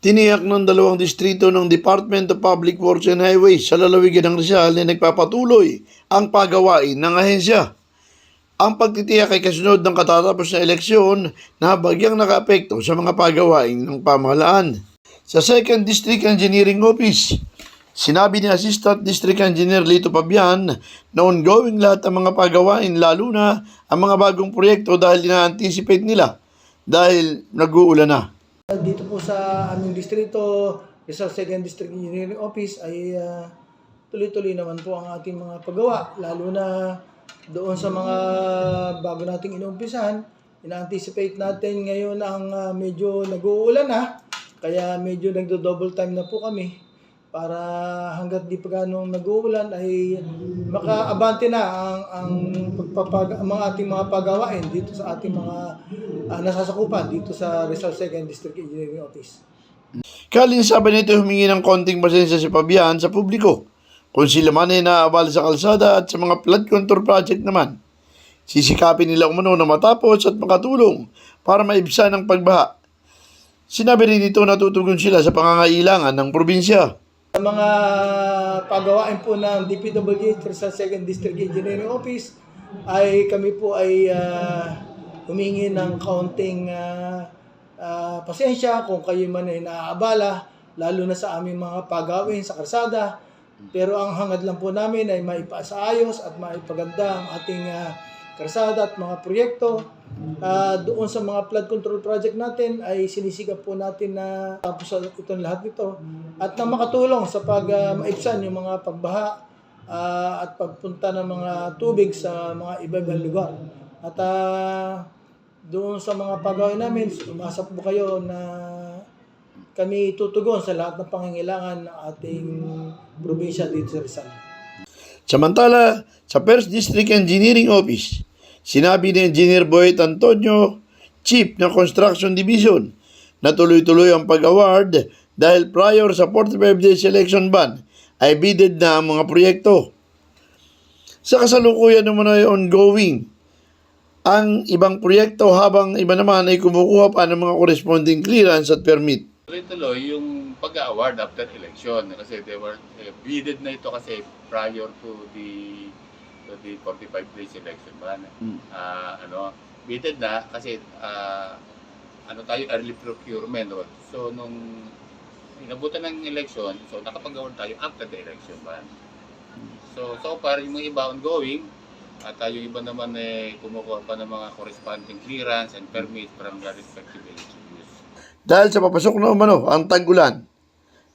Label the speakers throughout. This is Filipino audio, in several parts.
Speaker 1: Tiniyak ng dalawang distrito ng Department of Public Works and Highways sa lalawigan ng Rizal na nagpapatuloy ang pagawain ng ahensya. Ang pagtitiyak ay kasunod ng katatapos na eleksyon na bagyang nakaapekto sa mga pagawain ng pamahalaan. Sa 2nd District Engineering Office, sinabi ni Assistant District Engineer Lito Pabian na ongoing lahat ng mga pagawain, lalo na ang mga bagong proyekto dahil ina-anticipate nila dahil nag-uulan na.
Speaker 2: Dito po sa aming distrito, sa 2nd District Engineering Office ay tuloy-tuloy naman po ang ating mga paggawa, lalo na doon sa mga bago nating inumpisahan. Ina-anticipate natin ngayon ang medyo nag-uulan na, kaya medyo nagdo-double time na po kami para hanggat di pa ganong nag-uulan ay makaabante na ang mga ating mga pagawain dito sa ating mga nasasakupan dito sa Rizal 2nd District Engineering Office.
Speaker 1: Kalinsaban nito humingi ng konting pasensya si Pabian sa publiko kung sila man ay naaabala sa kalsada at sa mga flood control project naman. Sisikapin nila umano na matapos at makatulong para maibsan ang pagbaha. Sinabi rin dito na tutugon sila sa pangangailangan ng probinsya.
Speaker 2: Sa mga pagawain po ng DPWH sa 2nd District Engineering Office ay kami po ay humingi ng kaunting pasensya kung kayo man ay naaabala, lalo na sa aming mga pagawin sa kalsada. Pero ang hangad lang po namin ay maipasaayos at maipaganda ang ating kalsada at mga proyekto. Doon sa mga flood control project natin ay sinisigap po natin na tapos itong lahat nito at na makatulong sa maibsan yung mga pagbaha at pagpunta ng mga tubig sa mga iba-ibang lugar. At doon sa mga pagawin namin, umasa po kayo na kami tutugon sa lahat ng pangangailangan ng ating probinsya dito sa Rizal.
Speaker 1: Samantala, sa 1st District Engineering Office, sinabi ni Engineer Boyet Antonio, Chief ng Construction Division, na tuloy-tuloy ang pag-award dahil prior sa 45 days election ban ay bidded na ang mga proyekto. Sa kasalukuyan naman ay ongoing ang ibang proyekto habang iba naman ay kumukuha pa ng mga corresponding clearance at permit.
Speaker 3: Tuloy-tuloy yung pag-award after election kasi they were bidded na ito kasi prior to the 45 days election ban. Bidded na kasi tayo early procurement. So nung inabutan ng election, so nakapag-award tayo after the election ban. So far yung iba ongoing at yung iba naman kumukuha pa ng mga corresponding clearance and permit from the respective LGUs.
Speaker 1: Dahil sa papasok na umano ang tag-ulan,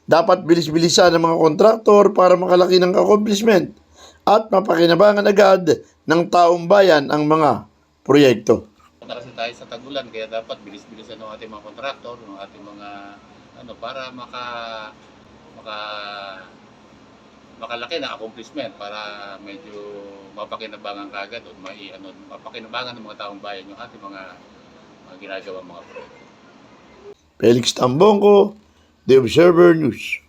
Speaker 1: dapat bilis-bilisan ng mga kontraktor para makalaki ng accomplishment at mapakinabangan agad ng taong bayan ang mga proyekto.
Speaker 3: Na kasi tayo sa tag-ulan, kaya dapat bilis-bilisan ng ating mga kontraktor, ng ating mga para makalaki ng accomplishment para medyo mapakinabangan kagad o mapakinabangan ng mga taong bayan yung ating mga ginagawang mga proyekto.
Speaker 1: Felix Tambongco, The Observer News.